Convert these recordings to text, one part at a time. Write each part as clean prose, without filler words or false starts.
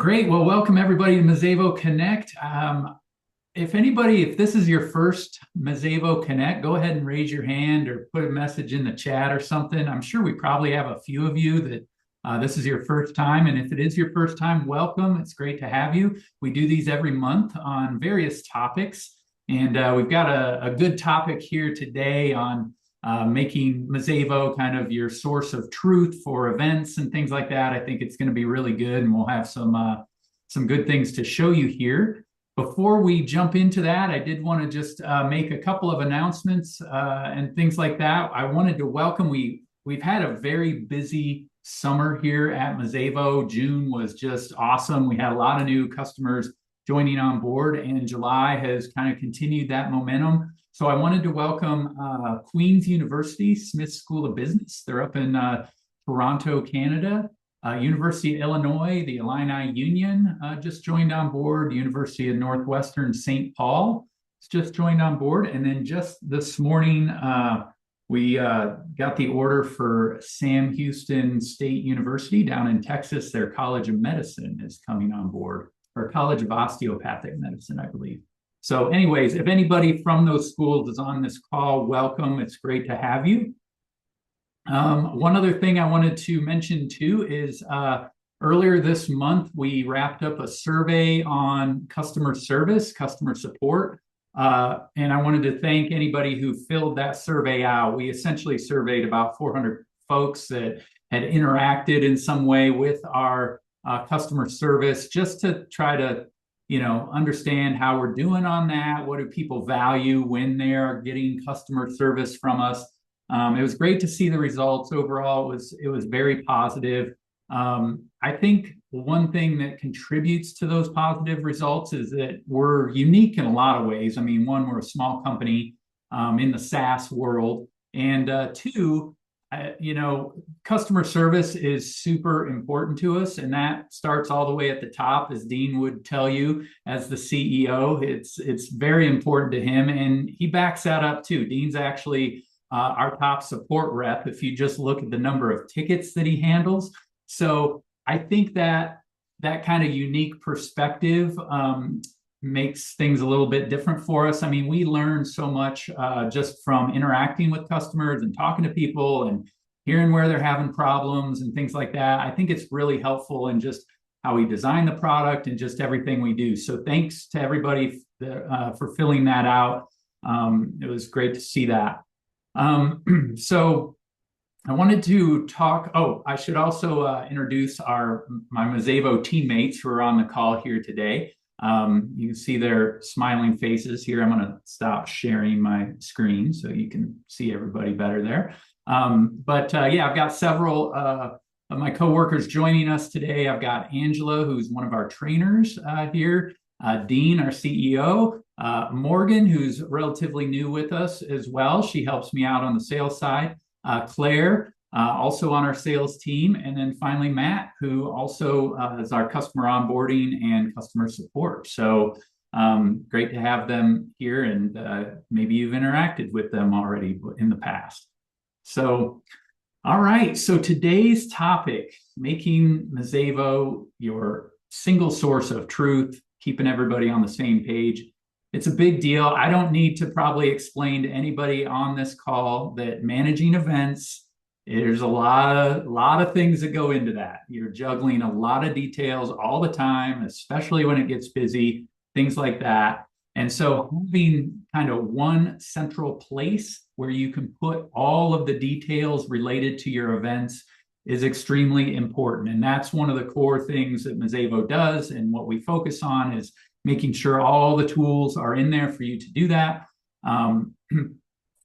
Great. Well, welcome everybody to Mazévo Connect. If this is your first Mazévo Connect, go ahead and raise your hand or put a message in the chat or something. I'm sure we probably have a few of you that this is your first time. And if it is your first time, welcome. It's great to have you. We do these every month on various topics. And we've got a good topic here today on making Mazévo kind of your source of truth for events and things like that. I think it's going to be really good, and we'll have some good things to show you here. Before we jump into that, I did want to just make a couple of announcements and things like that. I wanted to welcome, we've had a very busy summer here at Mazévo. June was just awesome. We had a lot of new customers joining on board, and July has kind of continued that momentum. So I wanted to welcome Queen's University, Smith School of Business. They're up in Toronto, Canada. University of Illinois, the Illini Union just joined on board. University of Northwestern St. Paul has just joined on board. And then just this morning, we got the order for Sam Houston State University down in Texas. Their College of Medicine is coming on board, or College of Osteopathic Medicine, I believe. So anyways, if anybody from those schools is on this call, welcome. It's great to have you. One other thing I wanted to mention too is earlier this month, we wrapped up a survey on customer service, customer support. And I wanted to thank anybody who filled that survey out. We essentially surveyed about 400 folks that had interacted in some way with our customer service, just to try to understand how we're doing on that. What do people value when they're getting customer service from us? It was great to see the results. Overall, it was very positive. I think one thing that contributes to those positive results is that we're unique in a lot of ways. I mean, one, we're a small company in the SaaS world, and two, customer service is super important to us, and that starts all the way at the top, as Dean would tell you as the CEO. It's very important to him, and he backs that up too. Dean's actually our top support rep, if you just look at the number of tickets that he handles. So I think that kind of unique perspective makes things a little bit different for us. I mean, we learn so much just from interacting with customers and talking to people and hearing where they're having problems and things like that. I think it's really helpful in just how we design the product and just everything we do. So thanks to everybody for filling that out. It was great to see that. So I wanted to talk. Oh, I should also introduce my Mazévo teammates who are on the call here today. You can see their smiling faces here. I'm going to stop sharing my screen so you can see everybody better there. Yeah, I've got several of my coworkers joining us today. I've got Angela, who's one of our trainers here. Dean, our CEO, Morgan, who's relatively new with us as well. She helps me out on the sales side. Claire, also on our sales team. And then finally, Matt, who also is our customer onboarding and customer support. So great to have them here, and maybe you've interacted with them already in the past. So, all right. So today's topic, making Mazévo your single source of truth, keeping everybody on the same page. It's a big deal. I don't need to probably explain to anybody on this call that managing events, there's a lot of things that go into that. You're juggling a lot of details all the time, especially when it gets busy, things like that. And so having kind of one central place where you can put all of the details related to your events is extremely important. And that's one of the core things that Mazévo does. And what we focus on is making sure all the tools are in there for you to do that,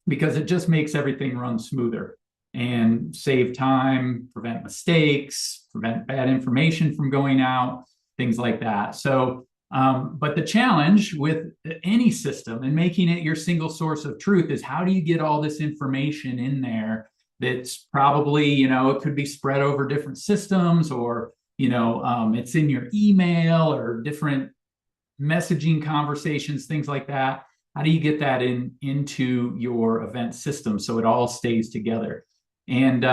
because it just makes everything run smoother and save time, prevent mistakes, prevent bad information from going out, things like that. So, but the challenge with any system and making it your single source of truth is, how do you get all this information in there that's probably, it could be spread over different systems, or, it's in your email or different messaging conversations, things like that. How do you get that into your event system so it all stays together? And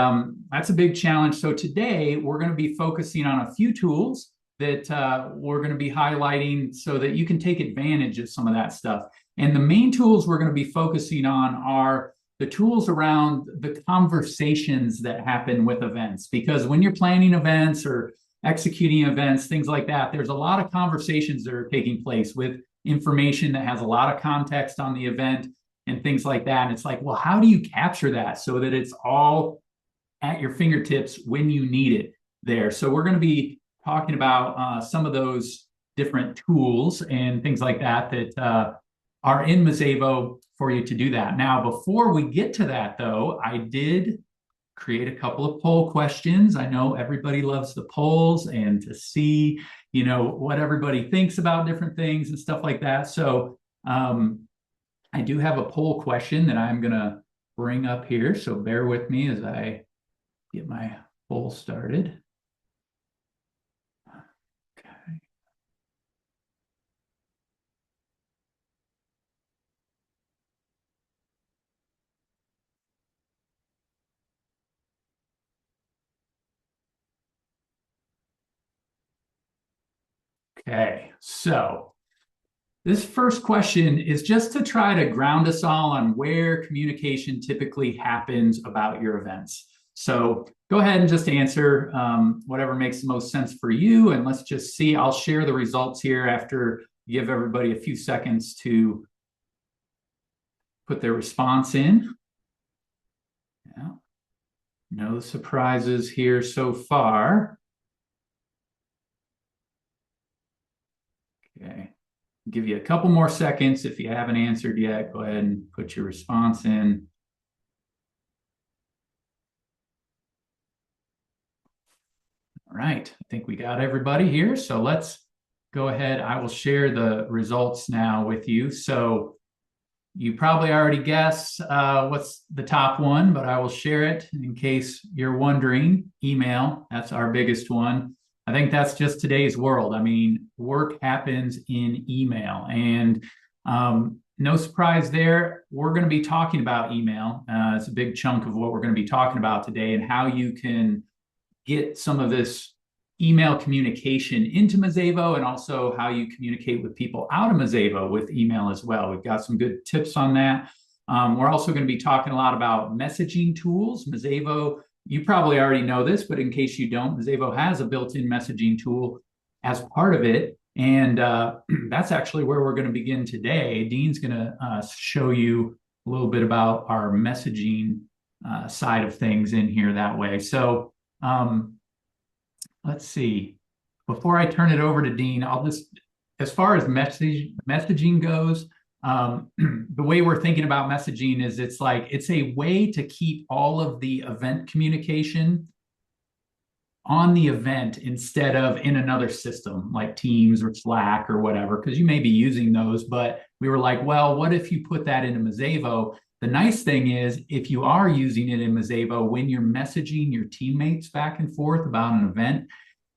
that's a big challenge. So today we're going to be focusing on a few tools that we're going to be highlighting so that you can take advantage of some of that stuff. And the main tools we're going to be focusing on are the tools around the conversations that happen with events. Because when you're planning events or executing events, things like that, there's a lot of conversations that are taking place with information that has a lot of context on the event and things like that. And it's like, well, how do you capture that so that it's all at your fingertips when you need it there? So we're going to be talking about some of those different tools and things like that that are in Mazévo for you to do that. Now, before we get to that, though, I did create a couple of poll questions. I know everybody loves the polls and to see, what everybody thinks about different things and stuff like that. So I do have a poll question that I'm going to bring up here. So bear with me as I get my poll started. Okay. Okay, so this first question is just to try to ground us all on where communication typically happens about your events. So go ahead and just answer whatever makes the most sense for you. And let's just see. I'll share the results here after give everybody a few seconds to put their response in. Yeah. No surprises here so far. Okay. Give you a couple more seconds. If you haven't answered yet, go ahead and put your response in. All right, I think we got everybody here. So let's go ahead. I will share the results now with you. So you probably already guessed what's the top one, but I will share it in case you're wondering. Email, that's our biggest one. I think that's just today's world. I mean, work happens in email, and no surprise there. We're going to be talking about email. It's a big chunk of what we're going to be talking about today and how you can get some of this email communication into Mazévo and also how you communicate with people out of Mazévo with email as well. We've got some good tips on that. We're also going to be talking a lot about messaging tools. Mazévo, you probably already know this, but in case you don't, Mazévo has a built-in messaging tool as part of it. And that's actually where we're going to begin today. Dean's going to show you a little bit about our messaging side of things in here that way. So let's see. Before I turn it over to Dean, I'll just, as far as messaging goes, the way we're thinking about messaging is it's a way to keep all of the event communication on the event instead of in another system like Teams or Slack or whatever, because you may be using those. But we were like, well, what if you put that into Mazévo? The nice thing is, if you are using it in Mazévo, when you're messaging your teammates back and forth about an event,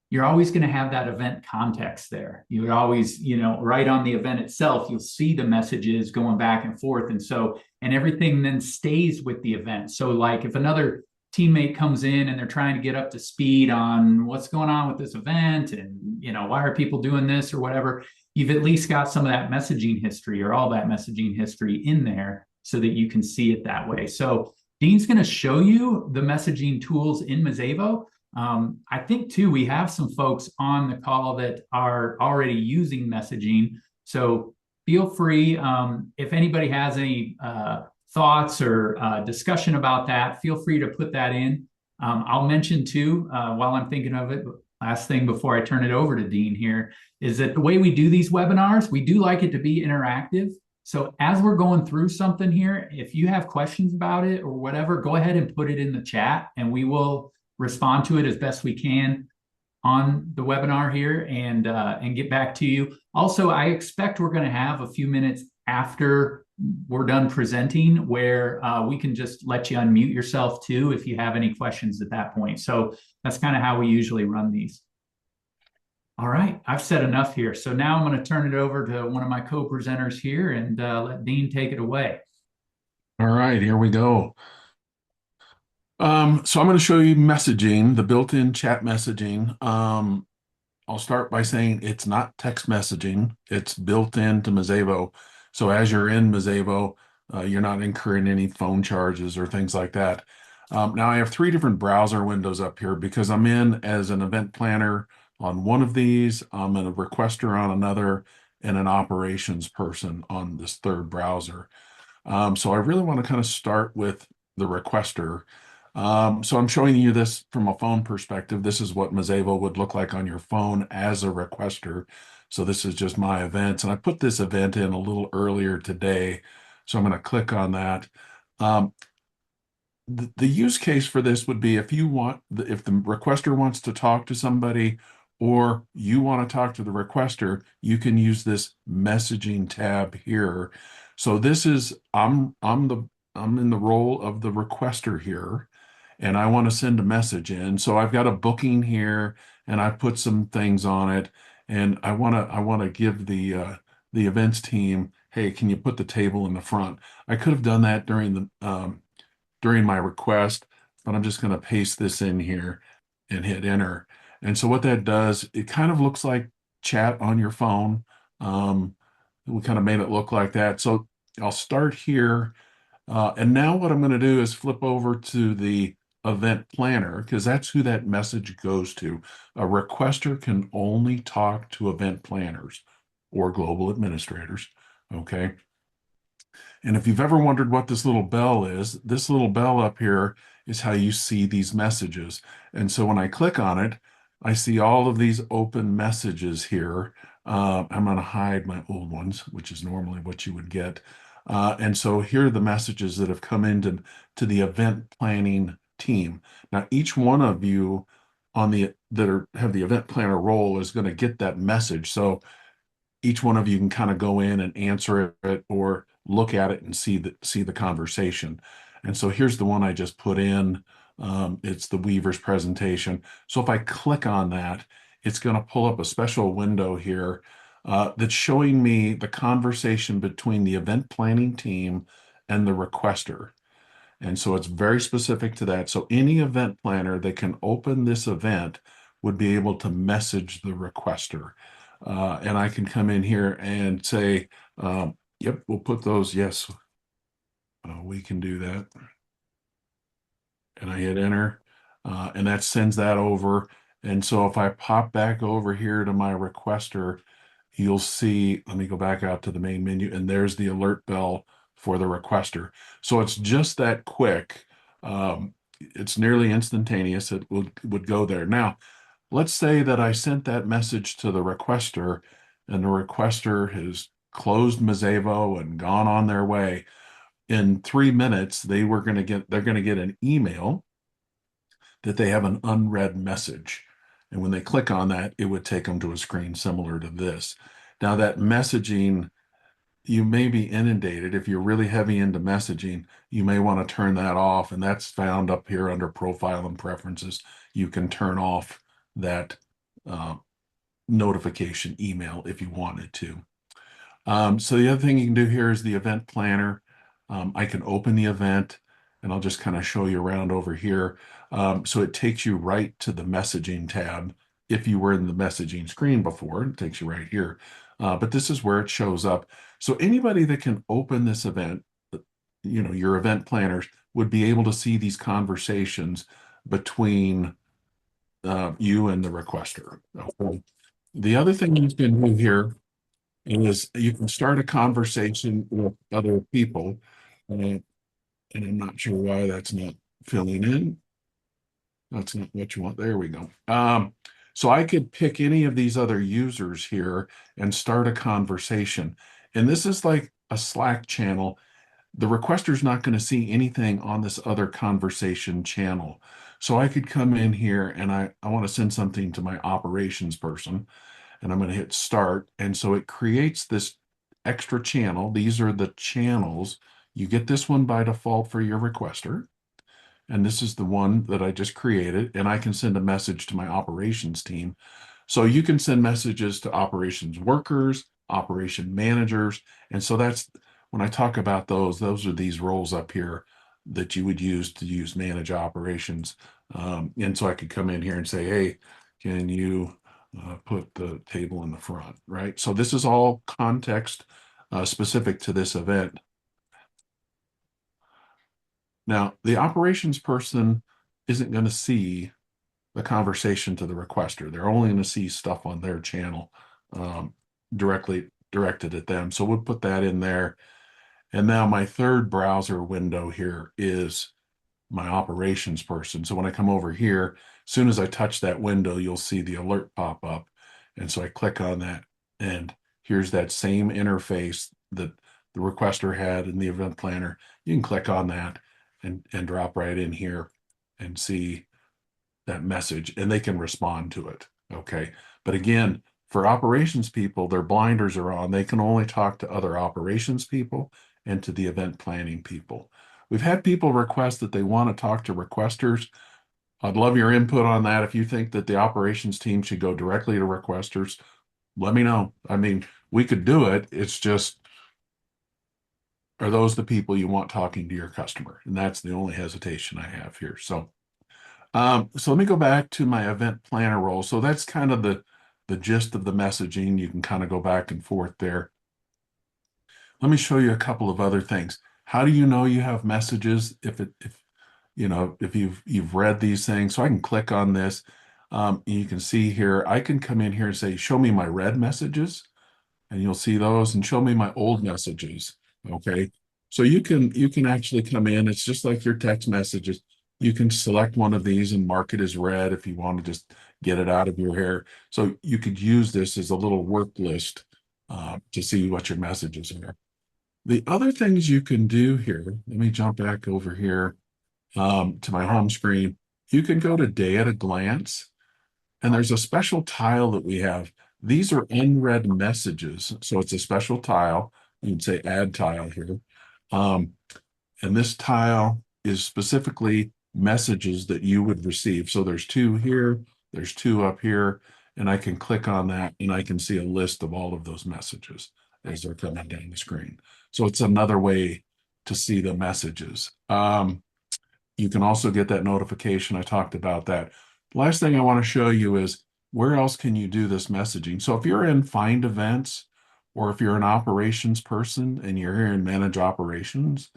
you're always going to have that event context there. You would always, right on the event itself, you'll see the messages going back and forth. And everything then stays with the event. So like if another teammate comes in and they're trying to get up to speed on what's going on with this event and, why are people doing this or whatever, you've at least got some of that messaging history or all that messaging history in there so that you can see it that way. So Dean's going to show you the messaging tools in Mazévo. I think too, we have some folks on the call that are already using messaging. So feel free, if anybody has any thoughts or discussion about that, feel free to put that in. I'll mention too, while I'm thinking of it, last thing before I turn it over to Dean here, is that the way we do these webinars, we do like it to be interactive. So as we're going through something here, if you have questions about it or whatever, go ahead and put it in the chat and we will respond to it as best we can on the webinar here and get back to you. Also, I expect we're going to have a few minutes after we're done presenting where we can just let you unmute yourself too if you have any questions at that point. So that's kind of how we usually run these. All right, I've said enough here. So now I'm going to turn it over to one of my co-presenters here and let Dean take it away. All right, here we go. So I'm going to show you messaging, the built-in chat messaging. I'll start by saying it's not text messaging. It's built into Mazévo. So as you're in Mazévo, you're not incurring any phone charges or things like that. Now I have three different browser windows up here because I'm in as an event planner on one of these, I'm a requester on another, and an operations person on this third browser. So I really want to kind of start with the requester. So I'm showing you this from a phone perspective. This is what Mazévo would look like on your phone as a requester. So this is just my events. And I put this event in a little earlier today. So I'm going to click on that. Um, the use case for this would be if the requester wants to talk to somebody or you want to talk to the requester, you can use this messaging tab here. So this is I'm in the role of the requester here, and I want to send a message in. So I've got a booking here and I put some things on it, and I want to give the events team, hey, can you put the table in the front? I could have done that during my request, but I'm just going to paste this in here and hit enter. And so what that does, it kind of looks like chat on your phone. Um, we kind of made it look like that. So I'll start here. And now what I'm going to do is flip over to the event planner because that's who that message goes to. A requester can only talk to event planners or global administrators. Okay. And if you've ever wondered what this little bell is, this little bell up here is how you see these messages. And so when I click on it, I see all of these open messages here. I'm going to hide my old ones, which is normally what you would get. And so here are the messages that have come into the event planning team. Now, each one of you on the that have the event planner role is going to get that message. So each one of you can kind of go in and answer it or look at it and see the conversation. And so here's the one I just put in. It's the Weaver's presentation. So if I click on that, it's going to pull up a special window here that's showing me the conversation between the event planning team and the requester. And so it's very specific to that. So any event planner that can open this event would be able to message the requester. And I can come in here and say, yep, we'll put those. Yes, we can do that. And I hit enter, and that sends that over. And so if I pop back over here to my requester, you'll see, let me go back out to the main menu, and there's the alert bell for the requester. So it's just that quick. It's nearly instantaneous. It would go there. Now, let's say that I sent that message to the requester, and the requester has closed Mazévo and gone on their way. In 3 minutes, they're going to get an email that they have an unread message. And when they click on that, it would take them to a screen similar to this. Now, that messaging, you may be inundated. If you're really heavy into messaging, you may want to turn that off. And that's found up here under profile and preferences. You can turn off that uh, notification email if you wanted to. So the other thing you can do here is the event planner. I can open the event and I'll just kind of show you around over here. So it takes you right to the messaging tab. If you were in the messaging screen before, it takes you right here. But this is where it shows up. So anybody that can open this event, your event planners would be able to see these conversations between you and the requester. Okay. The other thing you can do here is you can start a conversation with other people. And I'm not sure why that's not filling in. That's not what you want. There we go. So I could pick any of these other users here and start a conversation. And this is like a Slack channel. The requester's not going to see anything on this other conversation channel. So I could come in here and I want to send something to my operations person, and I'm going to hit start. And so it creates this extra channel. These are the channels. You get this one by default for your requester. And this is the one that I just created. And I can send a message to my operations team. So you can send messages to operations workers, operation managers. And so that's when I talk about those are these roles up here that you would use to manage operations. And so I could come in here and say, hey, can you put the table in the front, right? So this is all context specific to this event. Now, the operations person isn't going to see the conversation to the requester. They're only going to see stuff on their channel um, directly directed at them. So we'll put that in there. And now my third browser window here is my operations person. So when I come over here, as soon as I touch that window, you'll see the alert pop up. And so I click on that, and here's that same interface that the requester had in the event planner. You can click on that and drop right in here and see that message, and they can respond to it. Okay. But again, for operations people, their blinders are on. They can only talk to other operations people and to the event planning people. We've had people request that they want to talk to requesters. I'd love your input on that. If you think that the operations team should go directly to requesters, let me know. I mean, we could do it. It's just, are those the people you want talking to your customer? And that's the only hesitation I have here. So let me go back to my event planner role. So that's kind of the gist of the messaging. You can kind of go back and forth there. Let me show you a couple of other things. How do you know you have messages if you've read these things? So I can click on this. You can see here, I can come in here and say, show me my read messages, and you'll see those, and show me my old messages. Okay. So you can actually come in. It's just like your text messages. You can select one of these and mark it as read if you want to just get it out of your hair. So you could use this as a little work list to see what your messages are. The other things you can do here, let me jump back over here to my home screen. You can go to day at a glance, and there's a special tile that we have. These are unread messages. So it's a special tile. You can say add tile here. Um, and this tile is specifically messages that you would receive. So there's two here, there's two up here, and I can click on that and I can see a list of all of those messages as they're coming down the screen. So it's another way to see the messages. You can also get that notification. I talked about that. Last thing I want to show you is where else can you do this messaging? So if you're in Find Events, or if you're an operations person and you're here in Manage Operations,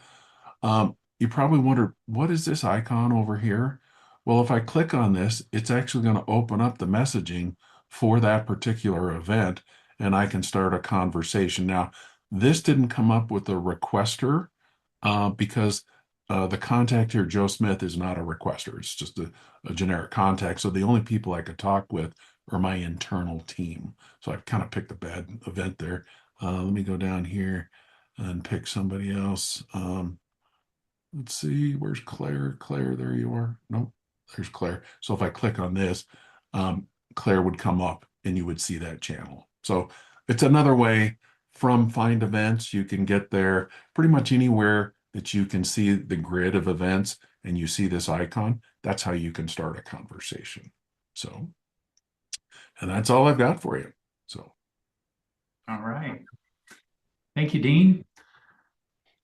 you probably wonder, what is this icon over here? Well, if I click on this, it's actually going to open up the messaging for that particular event, and I can start a conversation. Now, this didn't come up with a requester because the contact here, Joe Smith, is not a requester. It's just a generic contact. So the only people I could talk with are my internal team. So I've kind of picked a bad event there. Let me go down here and pick somebody else. Let's see, where's Claire? Claire, there you are. Nope, there's Claire. So if I click on this, Claire would come up and you would see that channel. So it's another way from Find Events. You can get there pretty much anywhere that you can see the grid of events and you see this icon. That's how you can start a conversation. So, and that's all I've got for you. So, All right. Thank you, Dean.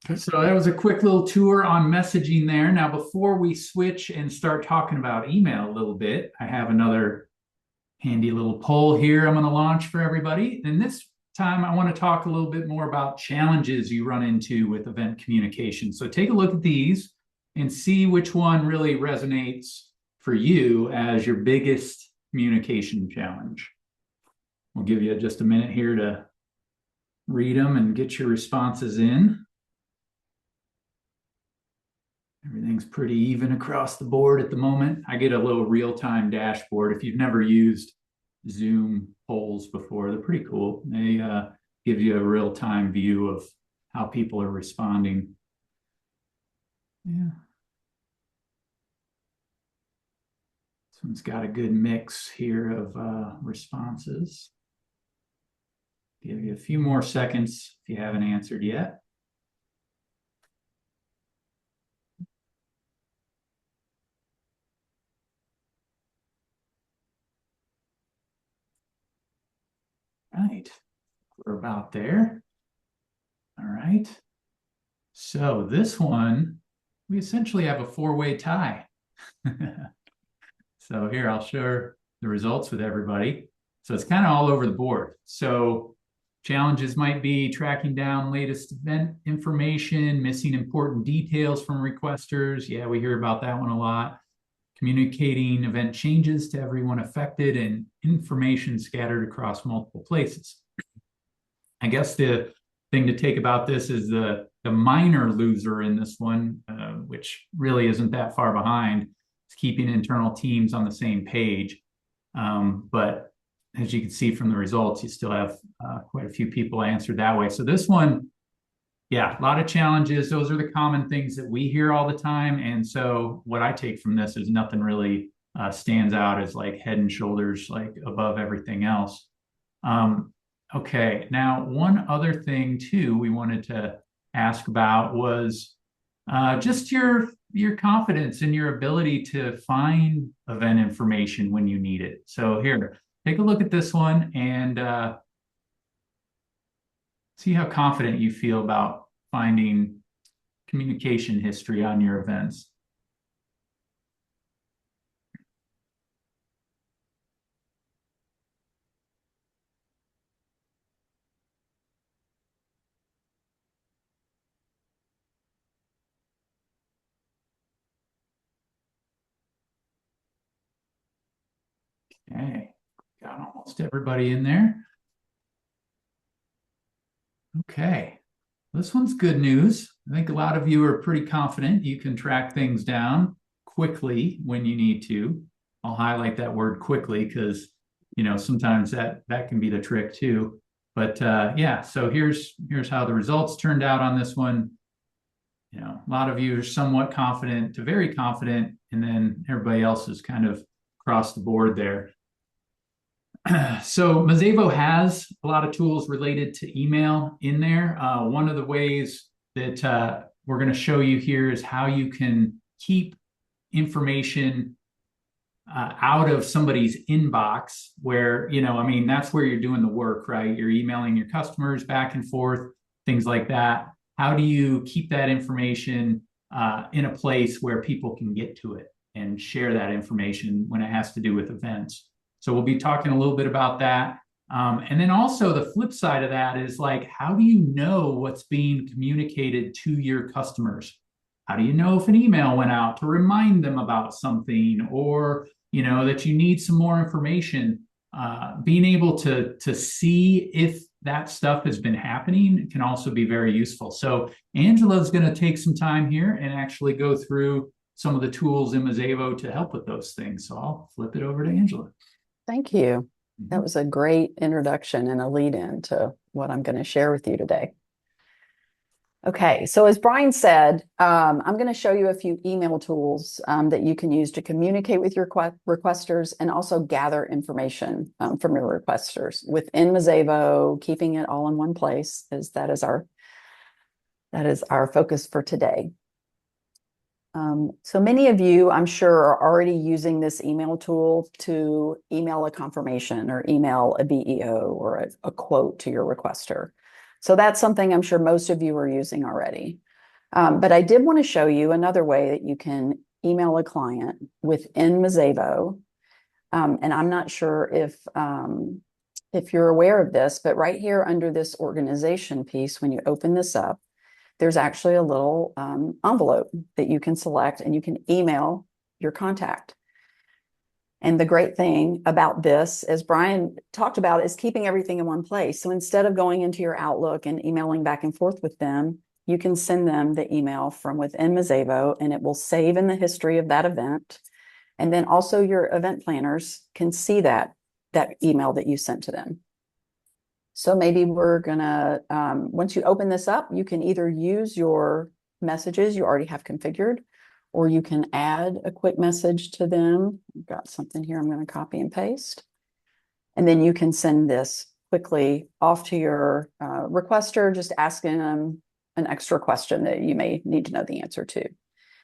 okay. So that was a quick little tour on messaging there. Now, before we switch and start talking about email a little bit, I have another handy little poll here I'm going to launch for everybody. And this time I want to talk a little bit more about challenges you run into with event communication. So take a look at these and see which one really resonates for you as your biggest communication challenge. We'll give you just a minute here to read them and get your responses in. Everything's pretty even across the board at the moment. I get a little real-time dashboard. If you've never used Zoom polls before, they're pretty cool. They give you a real-time view of how people are responding. Yeah. This one's got a good mix here of responses. Give you a few more seconds if you haven't answered yet. Right, we're about there. All right. So this one, we essentially have a four-way tie. So here, I'll share the results with everybody. So it's kind of all over the board. So challenges might be tracking down latest event information, missing important details from requesters. Yeah, we hear about that one a lot. Communicating event changes to everyone affected and information scattered across multiple places. I guess the thing to take about this is the minor loser in this one, which really isn't that far behind, is keeping internal teams on the same page. But as you can see from the results, you still have quite a few people answered that way. So this one, yeah, a lot of challenges. Those are the common things that we hear all the time. And so what I take from this is nothing really stands out as like head and shoulders like above everything else. Um, okay, now one other thing too we wanted to ask about was just your confidence in your ability to find event information when you need it. So here, take a look at this one and see how confident you feel about finding communication history on your events. Okay, got almost everybody in there. Okay, this one's good news. I think a lot of you are pretty confident you can track things down quickly when you need to. I'll highlight that word quickly because sometimes that can be the trick too. But yeah, so here's how the results turned out on this one. A lot of you are somewhat confident to very confident, and then everybody else is kind of across the board there. So Mazévo has a lot of tools related to email in there. One of the ways that we're going to show you here is how you can keep information out of somebody's inbox where, that's where you're doing the work, right? You're emailing your customers back and forth, things like that. How do you keep that information in a place where people can get to it and share that information when it has to do with events? So we'll be talking a little bit about that. And then also the flip side of that is like, how do you know what's being communicated to your customers? How do you know if an email went out to remind them about something or, that you need some more information? Being able to see if that stuff has been happening can also be very useful. So Angela's going to take some time here and actually go through some of the tools in Mazévo to help with those things. So I'll flip it over to Angela. Thank you. That was a great introduction and a lead in to what I'm going to share with you today. Okay, so as Brian said, I'm going to show you a few email tools that you can use to communicate with your requesters and also gather information from your requesters within Mazévo, keeping it all in one place, as that is our focus for today. So many of you, I'm sure, are already using this email tool to email a confirmation or email a BEO or a quote to your requester. So that's something I'm sure most of you are using already. But I did want to show you another way that you can email a client within Mazévo. And I'm not sure if you're aware of this, but right here under this organization piece, when you open this up, there's actually a little envelope that you can select and you can email your contact. And the great thing about this, as Brian talked about, is keeping everything in one place. So instead of going into your Outlook and emailing back and forth with them, you can send them the email from within Mazévo and it will save in the history of that event. And then also your event planners can see that email that you sent to them. So maybe we're gonna, once you open this up, you can either use your messages you already have configured, or you can add a quick message to them. I've got something here I'm going to copy and paste. And then you can send this quickly off to your requester, just asking them an extra question that you may need to know the answer to.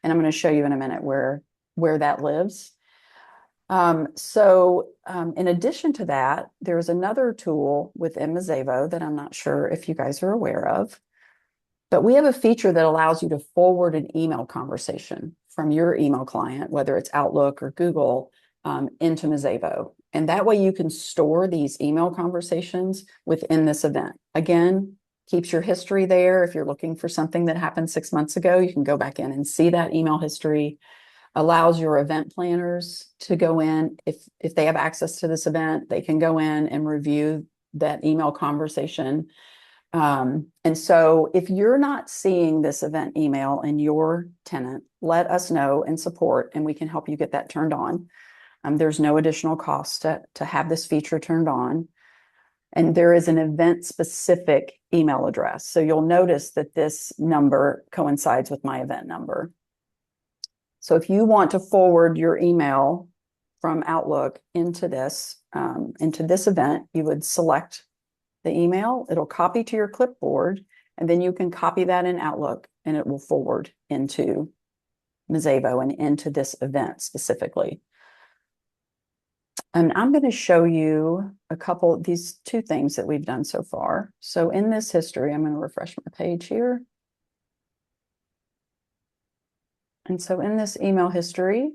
And I'm going to show you in a minute where that lives. In addition to that, there's another tool within Mazévo that I'm not sure if you guys are aware of. But we have a feature that allows you to forward an email conversation from your email client, whether it's Outlook or Google, into Mazévo. And that way you can store these email conversations within this event. Again, keeps your history there. If you're looking for something that happened 6 months ago, you can go back in and see that email history. Allows your event planners to go in. If they have access to this event, they can go in and review that email conversation. And so if you're not seeing this event email in your tenant, let us know and support, and we can help you get that turned on. There's no additional cost to have this feature turned on. And there is an event specific email address. So you'll notice that this number coincides with my event number. So if you want to forward your email from Outlook into this event, you would select the email. It'll copy to your clipboard, and then you can copy that in Outlook, and it will forward into Mazévo and into this event specifically. And I'm going to show you these two things that we've done so far. So in this history, I'm going to refresh my page here. And so in this email history,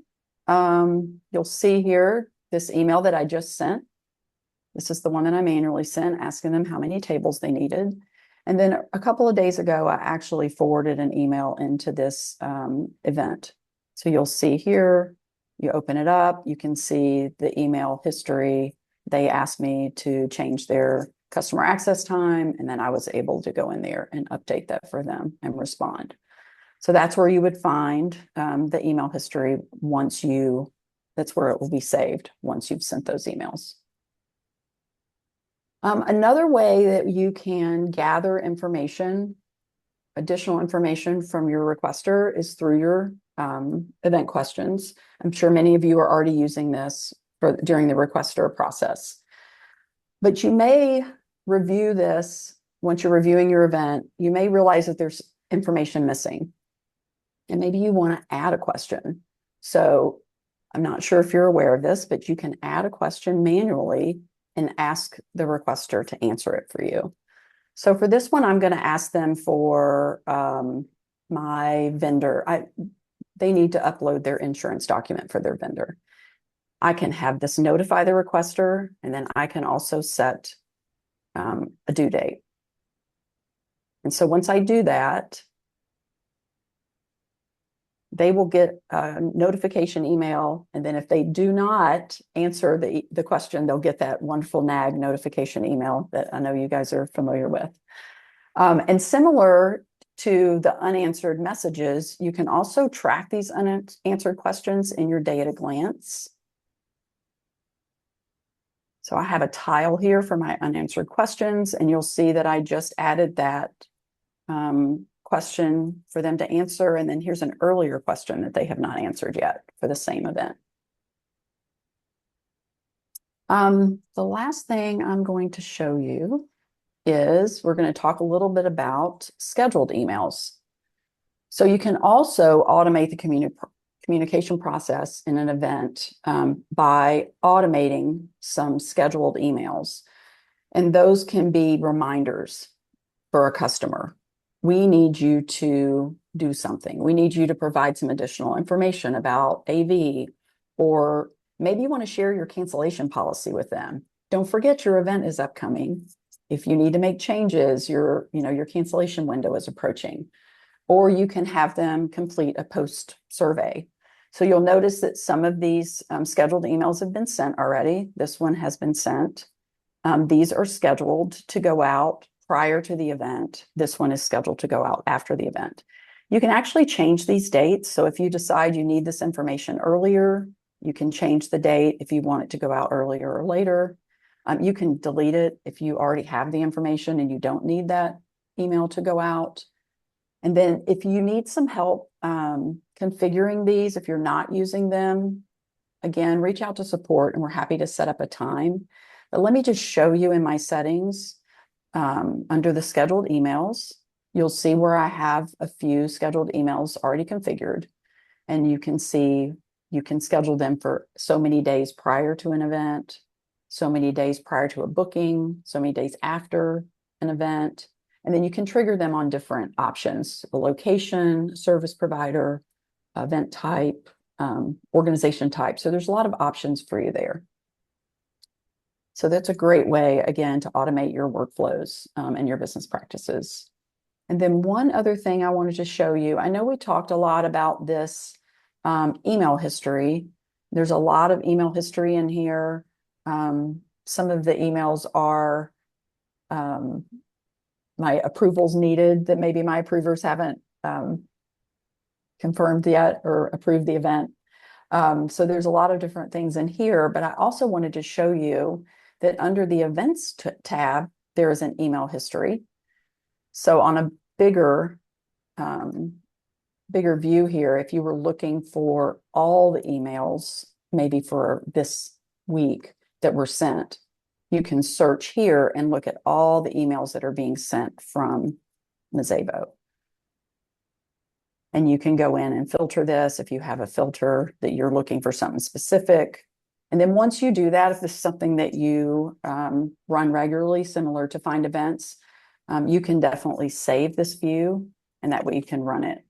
you'll see here this email that I just sent. This is the one that I manually sent, asking them how many tables they needed. And then a couple of days ago, I actually forwarded an email into this event. So you'll see here, you open it up, you can see the email history. They asked me to change their customer access time, and then I was able to go in there and update that for them and respond. So that's where you would find the email history that's where it will be saved once you've sent those emails. Another way that you can gather additional information from your requester is through your event questions. I'm sure many of you are already using this during the requester process. But you may review this once you're reviewing your event. You may realize that there's information missing. And maybe you want to add a question. So I'm not sure if you're aware of this, but you can add a question manually and ask the requester to answer it for you. So for this one, I'm going to ask them for my vendor. They need to upload their insurance document for their vendor. I can have this notify the requester, and then I can also set a due date. And so once I do that, they will get a notification email. And then if they do not answer the question, they'll get that wonderful NAG notification email that I know you guys are familiar with. And similar to the unanswered messages, you can also track these unanswered questions in your day at a glance. So I have a tile here for my unanswered questions, and you'll see that I just added that question for them to answer. And then here's an earlier question that they have not answered yet for the same event. The last thing I'm going to show you is we're going to talk a little bit about scheduled emails. So you can also automate the communication process in an event by automating some scheduled emails. And those can be reminders for a customer. We need you to do something. We need you to provide some additional information about AV, or maybe you want to share your cancellation policy with them. Don't forget your event is upcoming. If you need to make changes, your cancellation window is approaching. Or you can have them complete a post survey. So you'll notice that some of these scheduled emails have been sent already. This one has been sent. These are scheduled to go out prior to the event. This one is scheduled to go out after the event. You can actually change these dates. So if you decide you need this information earlier, you can change the date if you want it to go out earlier or later. You can delete it if you already have the information and you don't need that email to go out. And then if you need some help configuring these, if you're not using them, again, reach out to support and we're happy to set up a time. But let me just show you in my settings under the scheduled emails, you'll see where I have a few scheduled emails already configured. And you can see you can schedule them for so many days prior to an event, so many days prior to a booking, so many days after an event. And then you can trigger them on different options: the location, service provider, event type, organization type. So there's a lot of options for you there. So that's a great way, again, to automate your workflows and your business practices. And then one other thing I wanted to show you, I know we talked a lot about this email history. There's a lot of email history in here. Some of the emails are my approvals needed that maybe my approvers haven't confirmed yet or approved the event. So there's a lot of different things in here, but I also wanted to show you that under the events tab, there is an email history. So on a bigger view here, if you were looking for all the emails, maybe for this week that were sent, you can search here and look at all the emails that are being sent from Mazévo. And you can go in and filter this if you have a filter that you're looking for something specific. And then once you do that, if this is something that you run regularly, similar to Find Events, you can definitely save this view, and that way you can run it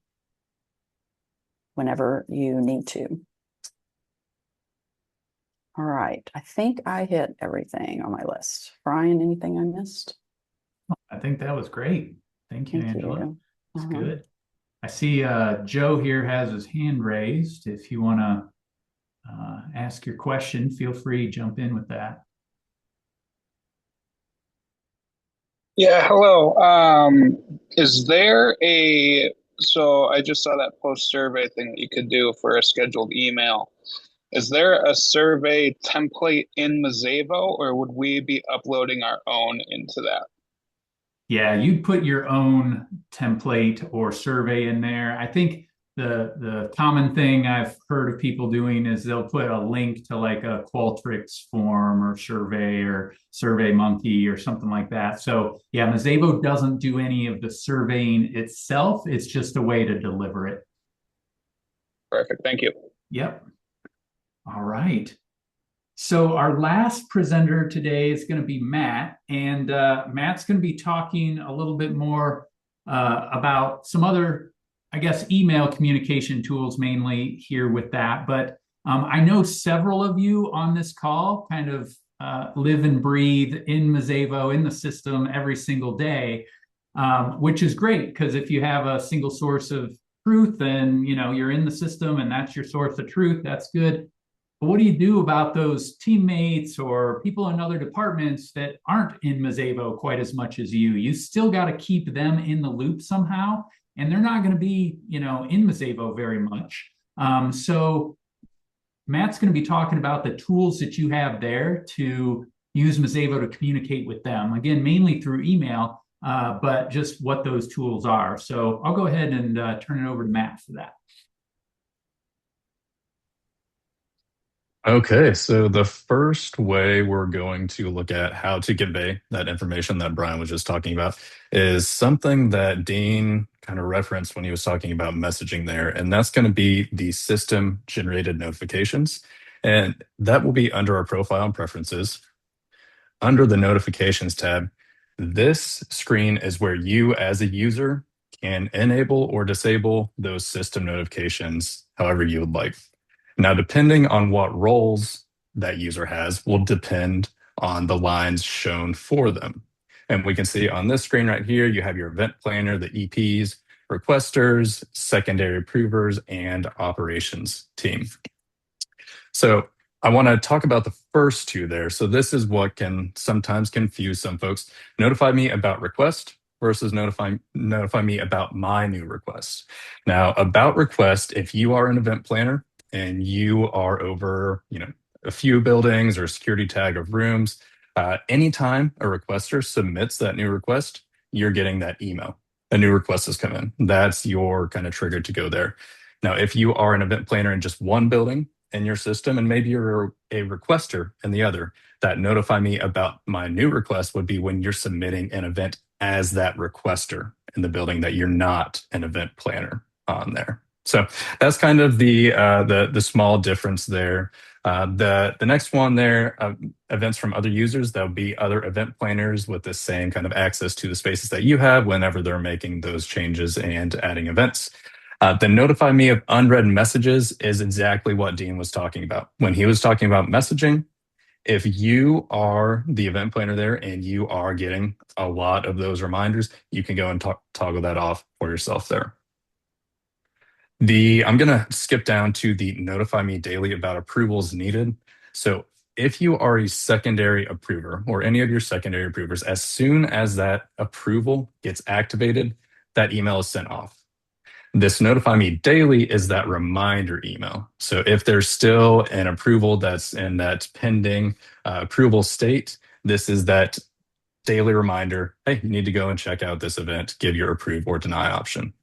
whenever you need to. All right, I think I hit everything on my list. Brian, anything I missed? I think that was great. Thank you, Angela. That's good. I see Joe here has his hand raised. If you want to ask your question, feel free, jump in with that. Yeah, hello. Is there so I just saw that post survey thing that you could do for a scheduled email. Is there a survey template in Mazévo, or would we be uploading our own into that? Yeah, you'd put your own template or survey in there. I think the common thing I've heard of people doing is they'll put a link to like a Qualtrics form or Survey Monkey or something like that. So yeah, Mazévo doesn't do any of the surveying itself. It's just a way to deliver it. Perfect. Thank you. Yep. All right. So our last presenter today is going to be Matt, and Matt's going to be talking a little bit more about some other, I guess, email communication tools mainly here with that. But I know several of you on this call kind of live and breathe in Mazévo, in the system every single day, which is great because if you have a single source of truth and you're in the system and that's your source of truth, that's good. But what do you do about those teammates or people in other departments that aren't in Mazévo quite as much as you? You still got to keep them in the loop somehow, and they're not going to be, in Mazévo very much. So Matt's going to be talking about the tools that you have there to use Mazévo to communicate with them. Again, mainly through email, but just what those tools are. So I'll go ahead and turn it over to Matt for that. Okay, so the first way we're going to look at how to convey that information that Brian was just talking about is something that Dean kind of referenced when he was talking about messaging there, and that's going to be the system generated notifications. And that will be under our profile and preferences. Under the notifications tab, this screen is where you as a user can enable or disable those system notifications however you would like. Now, depending on what roles that user has will depend on the lines shown for them. And we can see on this screen right here, you have your event planner, the EPs, requesters, secondary approvers, and operations team. So I want to talk about the first two there. So this is what can sometimes confuse some folks. Notify me about request versus notify me about my new request. Now, about request, if you are an event planner, and you are over, a few buildings or a security tag of rooms, anytime a requester submits that new request, you're getting that email. A new request has come in. That's your kind of trigger to go there. Now, if you are an event planner in just one building in your system, and maybe you're a requester in the other, that notify me about my new request would be when you're submitting an event as that requester in the building that you're not an event planner on there. So that's kind of the small difference there. The next one there, events from other users, that would be other event planners with the same kind of access to the spaces that you have whenever they're making those changes and adding events. The notify me of unread messages is exactly what Dean was talking about. When he was talking about messaging, If you are the event planner there and you are getting a lot of those reminders, you can go and toggle that off for yourself there. I'm going to skip down to the notify me daily about approvals needed. So if you are a secondary approver or any of your secondary approvers, as soon as that approval gets activated, that email is sent off. This notify me daily is that reminder email. So if there's still an approval that's in that pending approval state, this is that daily reminder, hey, you need to go and check out this event, give your approve or deny option.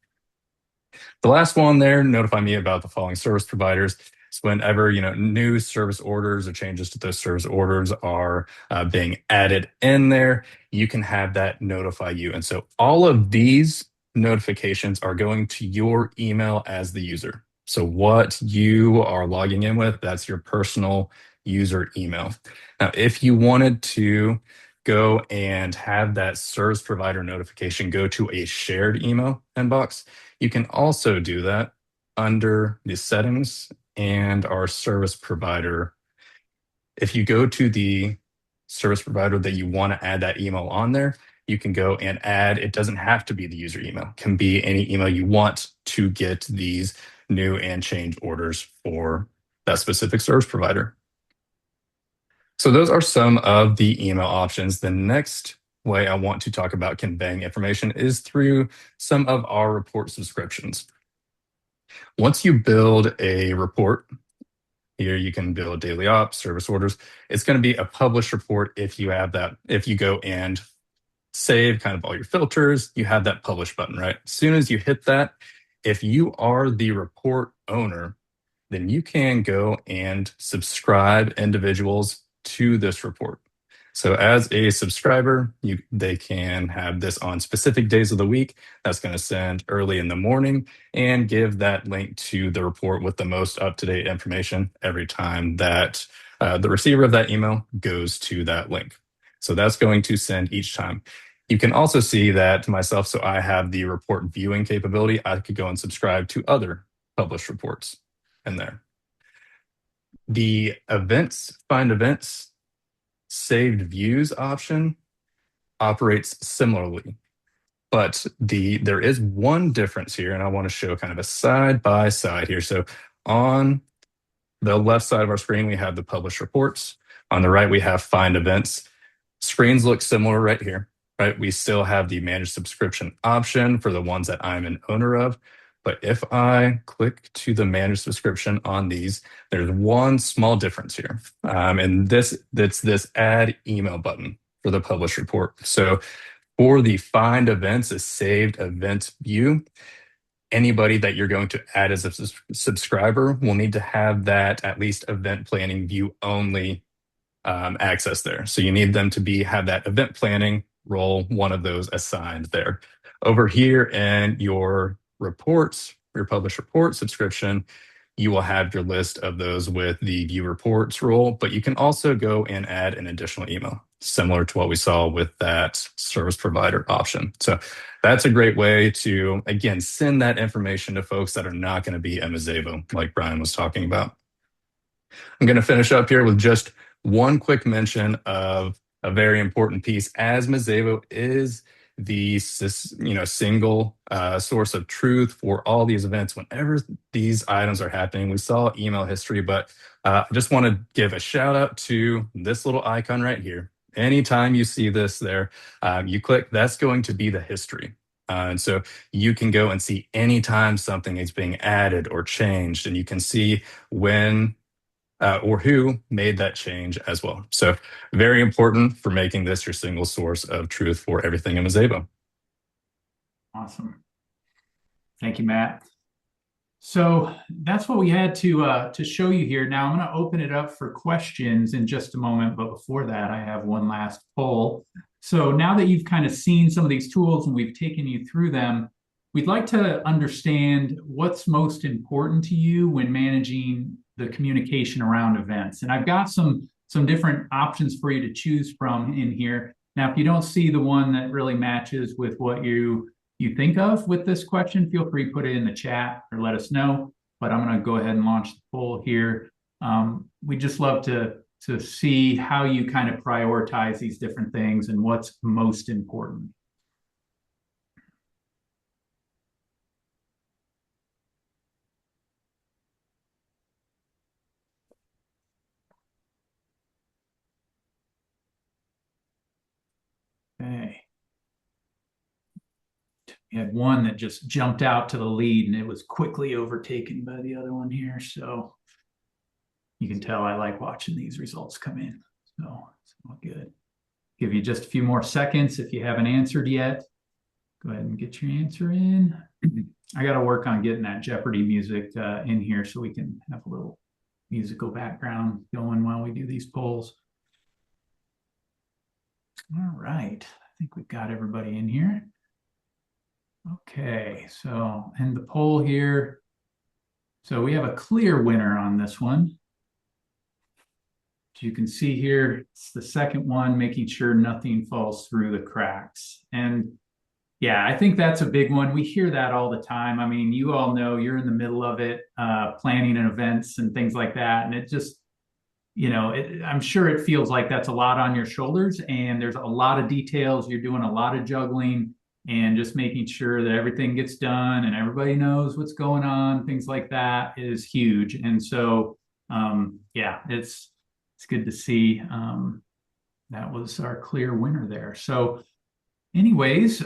The last one there, notify me about the following service providers. So whenever new service orders or changes to those service orders are being added in there, you can have that notify you. And so all of these notifications are going to your email as the user. So what you are logging in with, that's your personal user email. Now, if you wanted to go and have that service provider notification go to a shared email inbox, you can also do that under the settings and our service provider. If you go to the service provider that you want to add that email on there, you can go and add. It doesn't have to be the user email. It can be any email you want to get these new and change orders for that specific service provider. So those are some of the email options. The next way I want to talk about conveying information is through some of our report subscriptions. Once you build a report, here you can build daily ops, service orders. It's going to be a published report if you have that. If you go and save kind of all your filters, you have that publish button, right? As soon as you hit that, if you are the report owner, then you can go and subscribe individuals to this report. So as a subscriber, they can have this on specific days of the week. That's going to send early in the morning and give that link to the report with the most up-to-date information every time that the receiver of that email goes to that link. So that's going to send each time. You can also see that myself, so I have the report viewing capability. I could go and subscribe to other published reports in there. The events, find events, saved views option operates similarly, but there is one difference here, and I want to show kind of a side by side here. So on the left side of our screen, we have the published reports. On the right, we have find events. Screens look similar right here, right? We still have the manage subscription option for the ones that I'm an owner of. But if I click to the manage subscription on these, there's one small difference here. And that's this add email button for the publish report. So for the find events, a saved event view, anybody that you're going to add as a subscriber will need to have that at least event planning view only access there. So you need them to have that event planning role, one of those assigned there. Over here in your reports, your published report subscription, you will have your list of those with the view reports role, but you can also go and add an additional email, similar to what we saw with that service provider option. So that's a great way to, again, send that information to folks that are not going to be at Mazévo, like Brian was talking about. I'm going to finish up here with just one quick mention of a very important piece, as Mazévo is the single source of truth for all these events. Whenever these items are happening, we saw email history, but I just want to give a shout out to this little icon right here. Anytime you see this there, you click, that's going to be the history. And so you can go and see anytime something is being added or changed, and you can see when or who made that change as well. So very important for making this your single source of truth for everything in Mazévo. Awesome. Thank you, Matt. So that's what we had to show you here. Now I'm going to open it up for questions in just a moment, but before that, I have one last poll. So now that you've kind of seen some of these tools and we've taken you through them, we'd like to understand what's most important to you when managing the communication around events. And I've got some different options for you to choose from in here. Now, if you don't see the one that really matches with what you think of with this question, feel free to put it in the chat or let us know. But I'm going to go ahead and launch the poll here. We just love to to see how you kind of prioritize these different things and what's most important. Okay. We had one that just jumped out to the lead and it was quickly overtaken by the other one here. So you can tell I like watching these results come in. So it's all good. Give you just a few more seconds if you haven't answered yet. Go ahead and get your answer in. I got to work on getting that Jeopardy music in here so we can have a little musical background going while we do these polls. All right. I think we've got everybody in here. Okay. So, and the poll here. So we have a clear winner on this one. As you can see here, it's the second one, making sure nothing falls through the cracks. And yeah, I think that's a big one. We hear that all the time. I mean, you all know you're in the middle of it, planning and events and things like that. And it just, I'm sure it feels like that's a lot on your shoulders and there's a lot of details. You're doing a lot of juggling and just making sure that everything gets done and everybody knows what's going on. Things like that is huge. And so, yeah, it's good to see. That was our clear winner there. So anyways,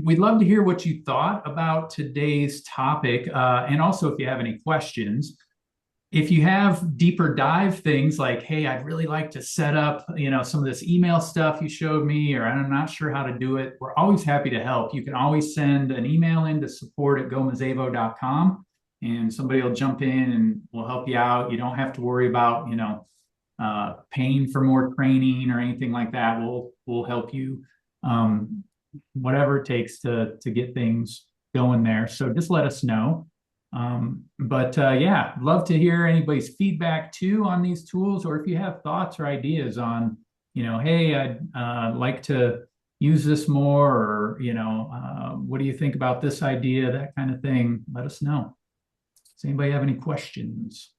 we'd love to hear what you thought about today's topic. And also if you have any questions. If you have deeper dive things like, hey, I'd really like to set up, some of this email stuff you showed me, or I'm not sure how to do it, we're always happy to help. You can always send an email in to support@gomazévo.com and somebody will jump in and will help you out. You don't have to worry about, paying for more training or anything like that. We'll help you, whatever it takes to get things going there. So just let us know. Yeah, love to hear anybody's feedback too on these tools, or if you have thoughts or ideas on, hey, I'd like to use this more, or, what do you think about this idea, that kind of thing, let us know. Does anybody have any questions?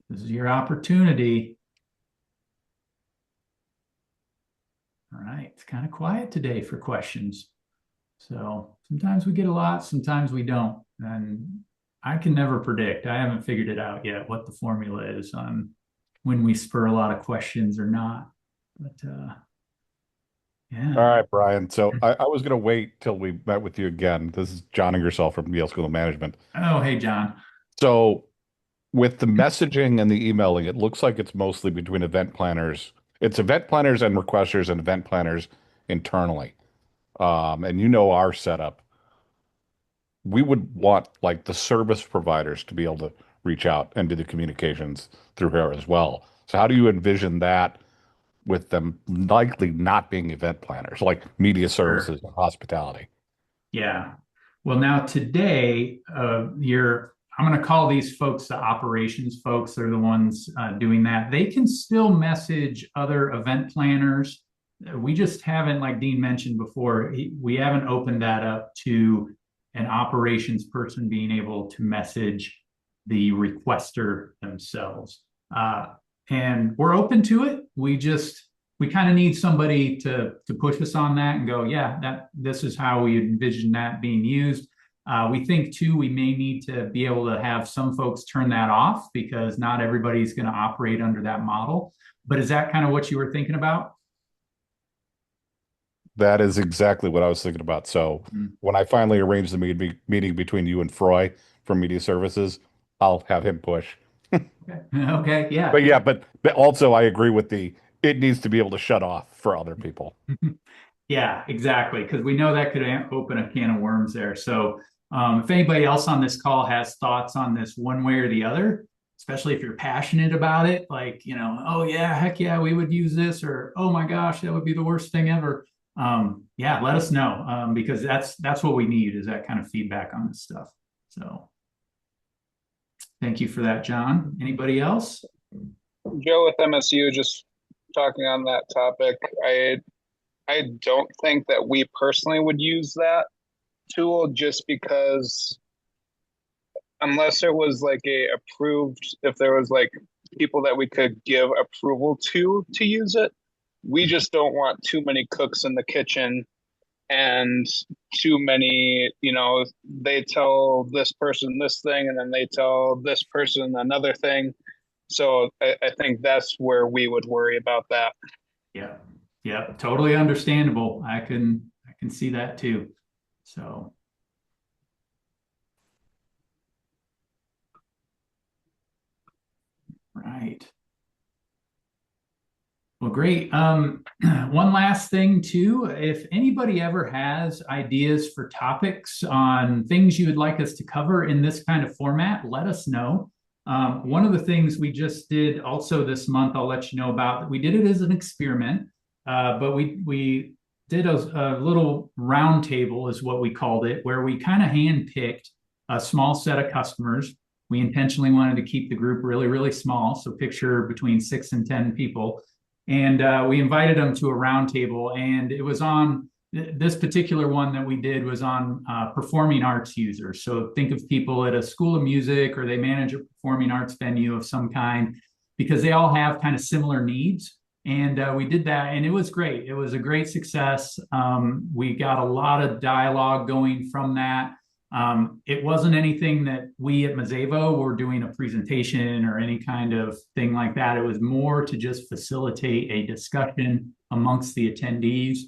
This is your opportunity. All right, it's kind of quiet today for questions. So sometimes we get a lot, sometimes we don't. And I can never predict. I haven't figured it out yet what the formula is on when we spur a lot of questions or not. But yeah. All right, Brian. So I was going to wait till we met with you again. This is John Ingersoll from Yale School of Management. Oh, hey, John. So with the messaging and the emailing, it looks like it's mostly between event planners. It's event planners and requesters and event planners internally. And our setup. We would want like the service providers to be able to reach out and do the communications through here as well. So how do you envision that with them likely not being event planners, like media services and hospitality? Yeah. Well, now today, I'm going to call these folks the operations folks. They're the ones doing that. They can still message other event planners. We just haven't, like Dean mentioned before, we haven't opened that up to an operations person being able to message the requester themselves. And we're open to it. We kind of need somebody to push us on that and go, yeah, this is how we envision that being used. We think too, we may need to be able to have some folks turn that off because not everybody's going to operate under that model. But is that kind of what you were thinking about? That is exactly what I was thinking about. So when I finally arrange the meeting between you and Froy from Media Services, I'll have him push. Okay, yeah. But also I agree with it needs to be able to shut off for other people. Yeah, exactly. Because we know that could open a can of worms there. So if anybody else on this call has thoughts on this one way or the other, especially if you're passionate about it, like, oh yeah, heck yeah, we would use this, or oh my gosh, that would be the worst thing ever. Yeah, let us know, because that's what we need, is that kind of feedback on this stuff. So thank you for that, John. Anybody else? Joe with MSU, just talking on that topic. I don't think that we personally would use that tool, just because unless it was like a approved, if there was like people that we could give approval to use it, we just don't want too many cooks in the kitchen and too many, they tell this person this thing and then they tell this person another thing. So I think that's where we would worry about that. Yeah. Yeah. Totally understandable. I can see that too. So. Right. Well, great. One last thing too, if anybody ever has ideas for topics on things you would like us to cover in this kind of format, let us know. One of the things we just did also this month, I'll let you know about, we did it as an experiment, but we did a little round table is what we called it, where we kind of handpicked a small set of customers. We intentionally wanted to keep the group really, really small. So picture between 6 and 10 people. And we invited them to a roundtable, and it was on this particular one that we did was on performing arts users. So think of people at a school of music or they manage a performing arts venue of some kind, because they all have kind of similar needs. And we did that, and it was great. It was a great success. We got a lot of dialogue going from that. It wasn't anything that we at Mazévo were doing a presentation or any kind of thing like that. It was more to just facilitate a discussion amongst the attendees.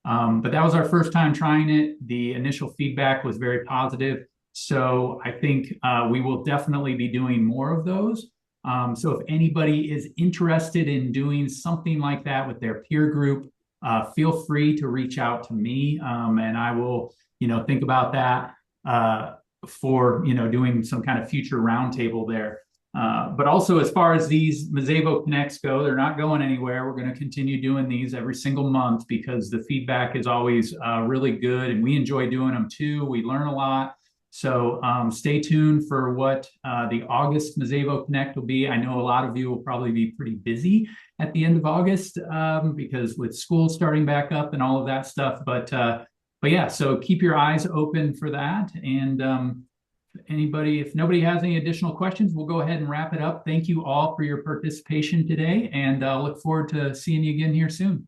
But that was our first time trying it. The initial feedback was very positive. So I think we will definitely be doing more of those. So if anybody is interested in doing something like that with their peer group, feel free to reach out to me, and I will, think about that for doing some kind of future roundtable there. But also, as far as these Mazévo Connects go, they're not going anywhere. We're going to continue doing these every single month because the feedback is always really good, and we enjoy doing them too. We learn a lot. So stay tuned for what the August Mazévo Connect will be. I know a lot of you will probably be pretty busy at the end of August because with school starting back up and all of that stuff. But yeah, so keep your eyes open for that. And if nobody has any additional questions, we'll go ahead and wrap it up. Thank you all for your participation today, and look forward to seeing you again here soon.